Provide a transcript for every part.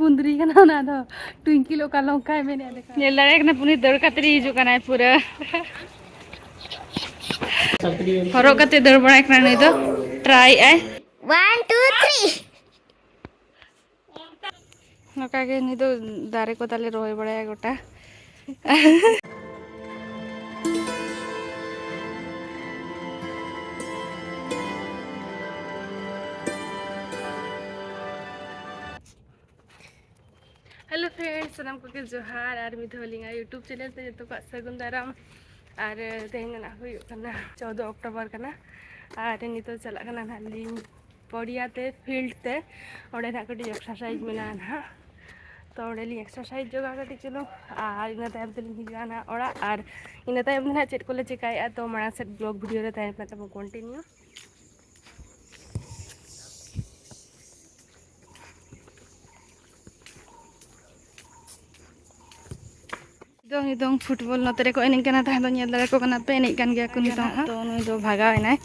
कुंदरी का ना दो ट्विंकी लोग का लोग काय मैंने देखा ये लड़े ना पुनी दौड़ का तरी जो करना है पूरा हरो का ते दौड़ बना करना नहीं तो ट्राई है 1 2 3 नका के नहीं तो दारे को ताले रोए बड़ा है गोटा हेलो फ्रेंड्स सलाम को के जोहार और मिधोलिंगा यूट्यूब चैनल पे तो सगुन दाराम और तेहन ना हुई करना 14 अक्टोबर करना और नितो चला करना नाली पड़िया ते फील्ड ते ओडे ना कटी एक्सरसाइज मेना ना तो ओडे ली एक्सरसाइज जोगा कटी चलो और इना तायम ते हिजुआ ना ओड़ा और इना तायम ना चेक कोले चिकाया तो माड़ा से ब्लॉग वीडियो रे तायम पे कंटिन्यू नितों फुटबॉल नोते को एने कना ताहे दो को कना पे एने कान गया को नितों तो नुई दो भागा एनाय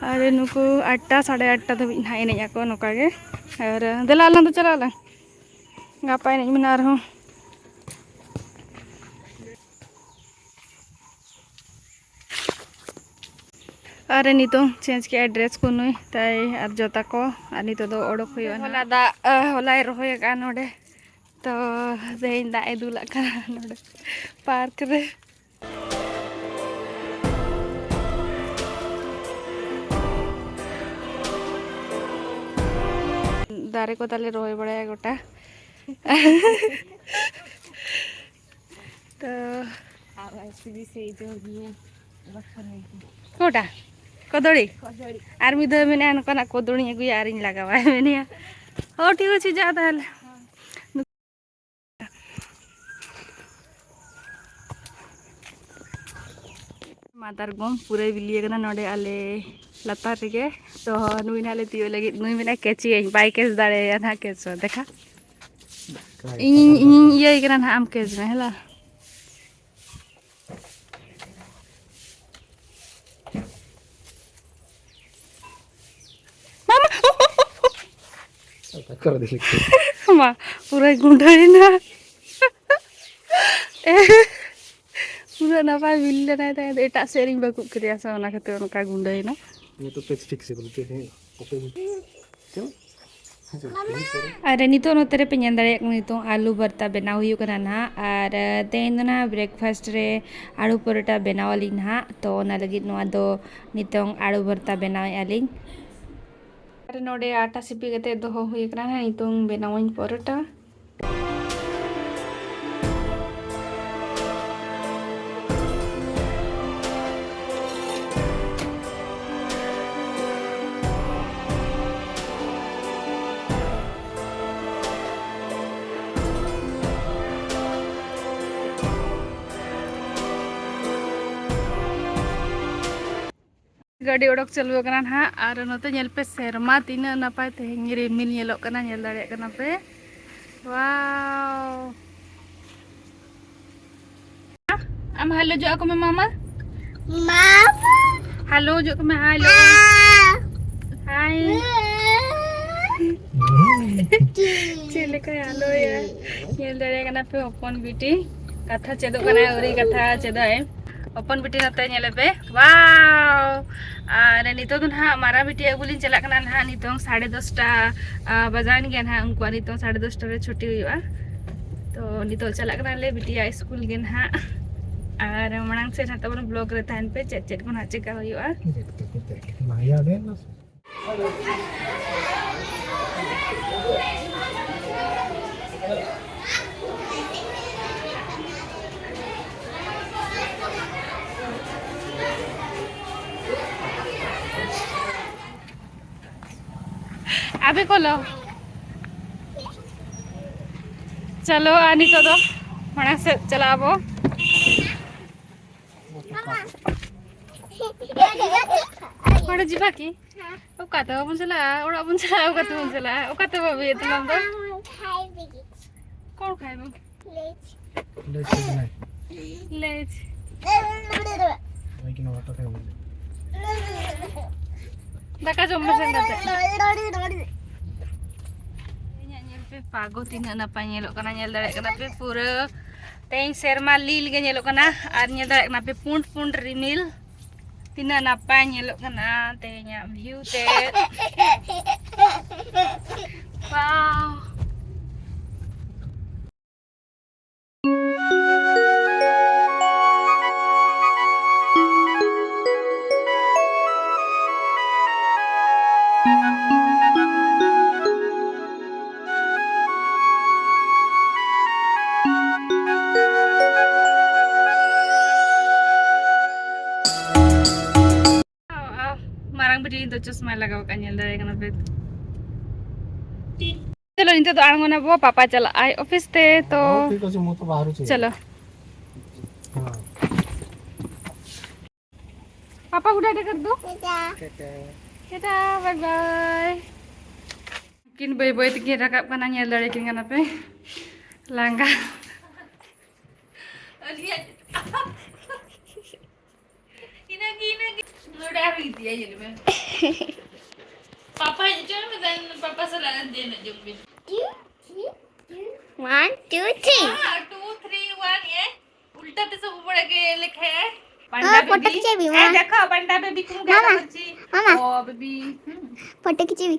और नुकु 8टा 8:30 धबी ना एने को नोका गे और देला ला तो चला ला गापा एने मेना रहो अरे नितों चेंज के एड्रेस को नुई ताई और जोता को और नितो दो ओडक हुई होला दा होला रोय का नोडे तो देन दा दुला का नोडे पार्क रे दारे को ताले रोय बड़ा है गोटा तो कोटा कदड़ी आर मी दो मेने नका कदड़ी अगुया आर इन लगावा मेने हो ठीक अछि जा ताले मातार गम पूरे बिलिए कना नोडे आले लतार रे तो नुई नाले तियो लगी नुई मेना केची बाई केस दाड़े या ना केच देखा इन ये कना ना आम केच में हला कर दे मां पूरा गुंडाई ना पूरा नपा बिल्ले ना ताई एटा शेयरिंग बाकु करिया सा ओना खाते ओनका गुंडाई ना ये तो पेज फिक्स बोलते हैं क्यों अरे नितो नो तेरे पे दाड़े नितो आलू भरता बेनाव हुई कना ना और तेन ना ब्रेकफास्ट रे आलू परोटा बेनाव आली ना तो ना लगी नोआ दो नितो आलू भरता बेनाव आली अरे नोडे आटा सिपी गते दो हुई कना ना नितो बेनाव परोटा गाड़ी ओडक चलू कना ना और नोते नेल पे सेरमा तीना नपाय तेहें रिमिल नेलो कना नेल दाड़े कना पे wow am halo jo aku me mama halo jo ke me halo hai chile ka halo ya नेल दाड़े कना पे ओपन बिटी कथा चेदो कना ओरी कथा चेदो है ओपन बिटी नते नेले पे वाओ और नितो तो ना मारा बिटी अगुली चला कना ना नितो 10:30 बजान गया ना उनको नितो 10:30 रे छुट्टी हुआ तो नितो चला कना ले बिटिया स्कूल गे ना और मनांग से ना तबन ब्लॉग रे थान पे चेक चेक कोना चेका हुआ माया दे ना अभी खोलो चलो आनी तो दो मना से चलाबो पड़े जीवा की ओ काते बन चला ओड़ा बन चला ओ काते बन चला ओ काते बाबी तुम तो कौन खाइबो लेज लेकिन वाटर खाइबो दाका जम्मा से Nyel pe pago tina napa nyelok kana nyel darek kana pe pura teng serma lil ge nyelok kana ar nyel darek kana pe pund rimil tina napa nyelok kana tenya view te wow. Marang berdiri itu cuma lagaw kan nyel darek kana pe चलो इनते तो आंगो ना वो पापा चला आए office ते तो ठीक है मु तो बाहर चाहिए चलो हां पापा उड़ा दे कर दो टाटा बाय बाय किन बाय बाय तक rakap kana nyel dari kin kana pe langga lihat kina udah hari dia jadi men पापा जो मैं dan पापा salah dia nak jumpa 1 2 3 हां 2 3 1 ये उल्टा तो सब ऊपर के लिखा है पंडा फोटो बेबी खींचे भी ए मां देखो पंडा बेबी तुम क्या मामा, करची मामा। ओ बेबी फोटो खींची भी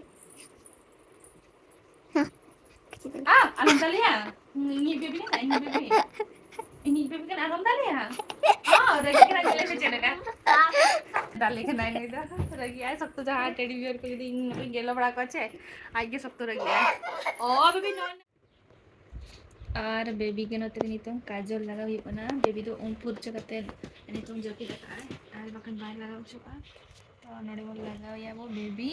ah alam tali ya ini bebi kan ini bebi kan alam tali ya oh lagi kena jalan kecil kan डाले के नहीं नहीं था रगी है सब तो जहाँ टेडी बियर को यदि इन गेलो बड़ा को अच्छे आगे सब तो रगी है ओ बेबी नॉन और बेबी के नोते नहीं तो काजल लगा हुई बना बेबी तो उन पूछ करते नहीं तुम जो कि लगा है आज बकन बाय लगा चुका तो नोड़े वो लगा हुआ वो बेबी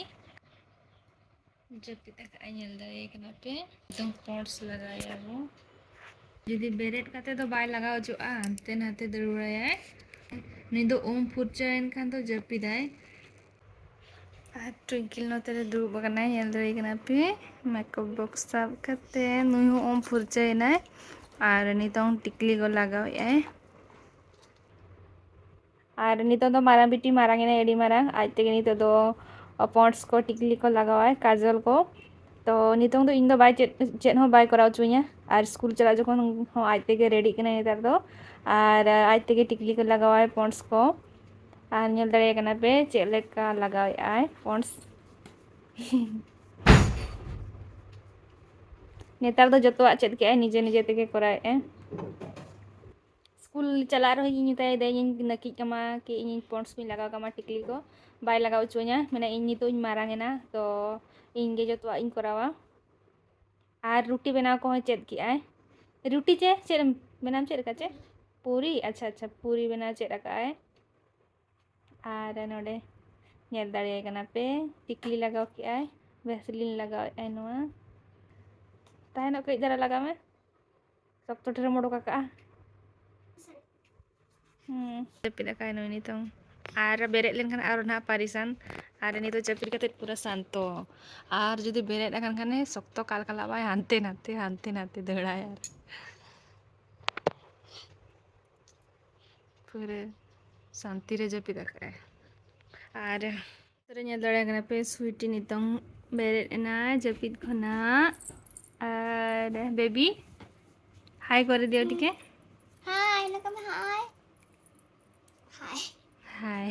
जो कि तक आयल दे एक नोटे तो पॉट्स लगाया वो यदि बेरेट करते तो बाय लगा चुका अंते नाते दरुड़ा है नहीं तो ओम फुर्चा इनखान तो जपिदाय ट्विंकल नोते दुड़ुब कना हेल दरे कना पे मेकअप बॉक्स साब करते नुई हो ओम फुर्चा ना और नितों टिकली को लगाव है और नितों तो मारा बिटी मारांगे ना एडी मारांग आज तक नितों तो पॉन्ट्स को टिकली को लगाव है काजल को तो नितों तो इन दो बाय चेन हो बाय कराव चुइया और स्कूल चला जखन हो आज तक रेडी कना नेतार दो और आज तक टिकली को लगाव है पॉन्ट्स को और नेल दरे कना पे चेक लेका लगाव है पॉन्ट्स नेतार दो जतो चेक के निजे निजे तक कराए है स्कूल चला रही इन ताई दे इन नकी कमा कि इन पॉन्ट्स में लगा कमा टिकली को बाय लगाव चुइया मैंने इन तो इन मारांगेना तो इन गे जतो इन करावा और रोटी बनाव को चेक की आए रोटी चे चेक बनाम चेक का चे पूरी अच्छा अच्छा पूरी बना चेक रखा है और नोडे नेल दाड़े कना पे टिकली लगाव के आए वैसलीन लगाव है नोआ ताहनो कई जरा लगा में सब तो ठेर मोड़ो का जपिदा का नो नी तो और बेरे लेन और ना पारिसान और नी तो जपिद कते पूरा शांतो और जुदी बेरे अकन खाने शक्तो काल काला बाय हानते नाते दड़ा यार पूरे शांति रे जपिदा का और तरह दड़ा कना पे स्वीटी नितों बेरे ना जपिद खना और बेबी हाय कर दियो टिके हाय लगा में हाय हाय हाय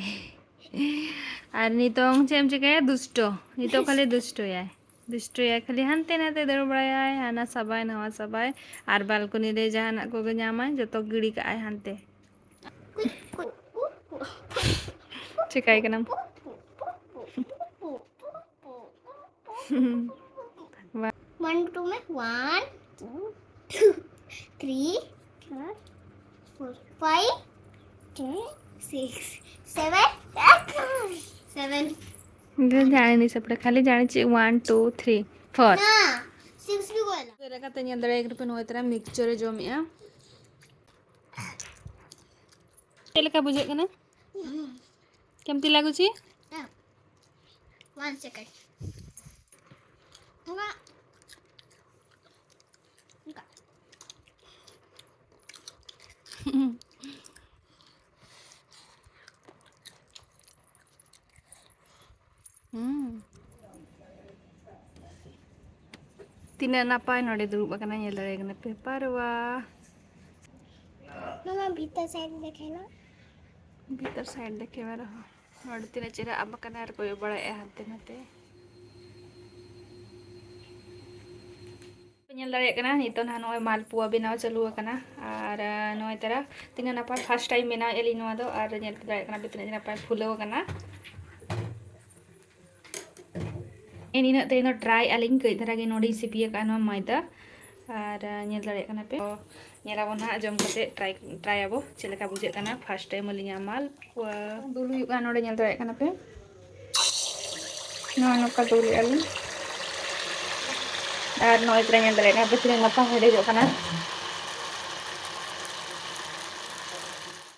और नितों चेम चिके दुष्टो नितो खाली दुष्टो या खाली हानते नाते दड़ बड़ाय हाना सबाय नवा सबाय और बालकनी रे जहाना को ᱧᱟᱢᱟ जतो गिड़ी का आय हानते चिकाई कनम वन टू में 1 2 3 4 5 6 7 जाने नहीं सब खाली जाने ची 1 2 3 4 ना 6 भी बोला तेरे का तनिया दड़े एक रुपए नोय तरह मिक्सचर जो मिया तेल का बुझे कना केमती लागु छी 1 सेकंड होगा tina napai node dulu bakana nyel dare kana pe parwa Mama भीतर साइड देखे ना भीतर साइड देखे वाला नोड tina चेहरा अब bakana ar koyo bada e hante nate nyel dare kana nito na noy malpua benaw chalu kana ar noy tara tina napai first time benaw eli noa do ar nyel dare kana bitina napai phulo kana ini nak teno try aling ke thara ge nodi sipia kana maida ar nyel dare kana pe nyela bon ha jom kate try abo cheleka bujhe kana first time alinya malpua dulu yuk kana node nyel dare kana pe no no ka dulu aling ar noy try nyel dare kana bitina napai hede jo kana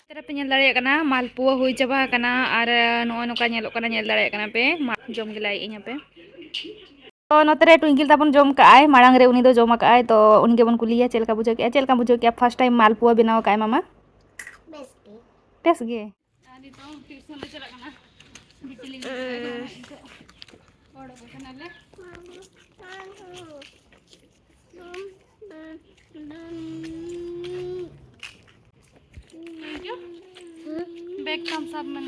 tera pe nyel dare kana malpua hui chaba kana ar no no ka nyelok kana nyel dare kana pe jom gilai inya pe तो नोतरे twinkle ताबन जम काय मांग रे उनी दो जम काय तो उनी के बन कुलिया चेलका बुझो के फर्स्ट टाइम मालपुआ बनाओ काय मामा बेस गे आनी तो ट्यूशन ले चला कना बिटली ओड़ बकना ले बैग कम सब मन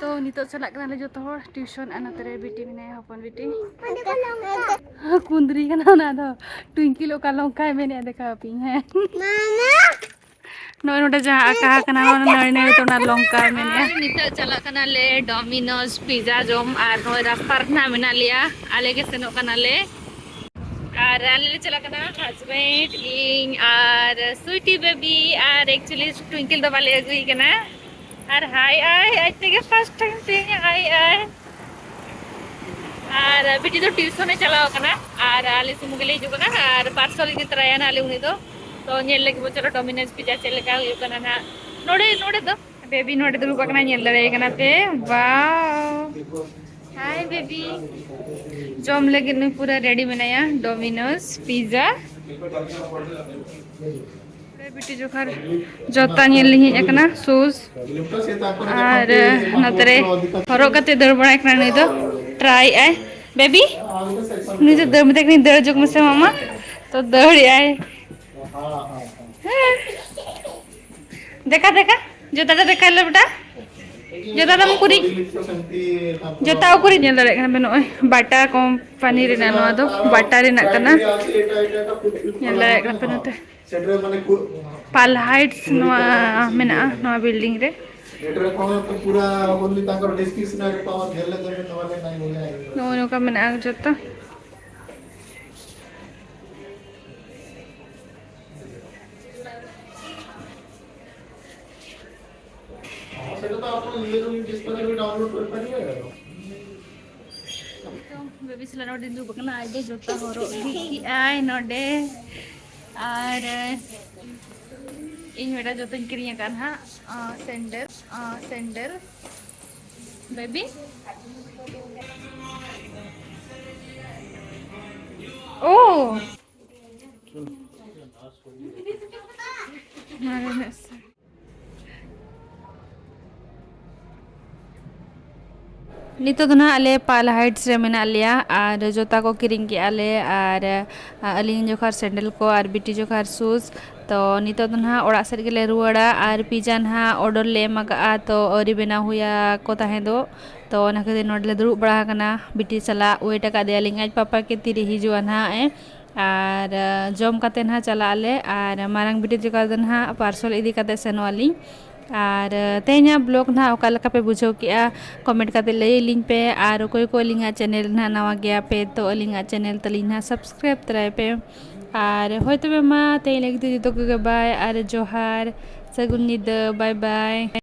तो नितो चला कना जो तो ट्यूशन आना तेरे बेटी में हपन बेटी कुंदरी कना ना दो ट्विंकल का लंका मैंने देखा पी है मामा नोय नोटे जहां का कना नोय ने तो ना लंका मैंने नितो चला कना ले डोमिनोज पिज्जा जोम आर नोय रास्ता ना मेना लिया आले के सेनो कना ले आर आले चला कना हस्बैंड इन आर स्वीटी बेबी आर एक्चुअली ट्विंकल दो वाले गई कना और hi I think first time seeing hi और बेटी तो ट्यूशन में चलाओ कना और आले सुमुगले जो कना और पार्सल इदी तरया ना आले उनी तो नेल लगे चलो डोमिनोज पिज्जा चलेका हुई कना ना नोडे नोडे दो बेबी नोडे दुलु कना नेल दरे कना पे वाओ हाय बेबी जम लगे न पूरा रेडी बनाया डोमिनोज पिज्जा बेटी जो खर जोता नेल लिहि एकना शूज और नतरे हरो कते दर बड़ा एकना नि दो ट्राई आय बेबी नि जो दर मते दर जोक मसे मामा तो दर आय देखा देखा जोता देखा ले बेटा जोता दम कुरी जोता कुरी नेल दरे कना बे नय बाटा कंपनी रे ना दो बाटा रे ना कना नेल दरे कना पे नते पाल हाइट्स नवा बिल्डिंग रे पूरा ओनली ताकर डिस्क्रिप्शन रे पावर घेरले देबे नवाले नाही बोले नो का मना जत्ता सेटा तो आपण ये डिस्प्ले में डाउनलोड कर पारिए तो बेबी सला नोडे दु बकना आइडे जोता होरो की आय नोडे और इन बेटा जो तो किरिया kan ha sender baby oh marvelous नितो तो ना आले पाल हाइट्स रे मेना लिया और जोता को किरिंग के आले और अलिंग जोखार सैंडल को और बिटी जोखार शूज तो नितो तो ना ओड़ा सेट गेले रुवाड़ा और पिज्जा ना ऑर्डर ले मगा तो औरी बेना हुआ को ताहे दो तो ना खातिर नोडले दुरुब बड़ा कना बिटी चला वेट का दे अलिंग आज पापा के तिरी हिजुआ ना और जम काते ना चला आले और मारंग बिटी जोखार दन हा पार्सल इदी काते सेनो अलिंग और तेना ब्लॉग ना ओका पे बुझो किया कमेंट करते लई लिंक पे और कोई को लिंगा चैनल ना नवा गया पे तो लिंगा चैनल तली ना सब्सक्राइब तराय पे और होय तबे मा ते लगी तो बाय और जोहार सगुन निद बाय बाय।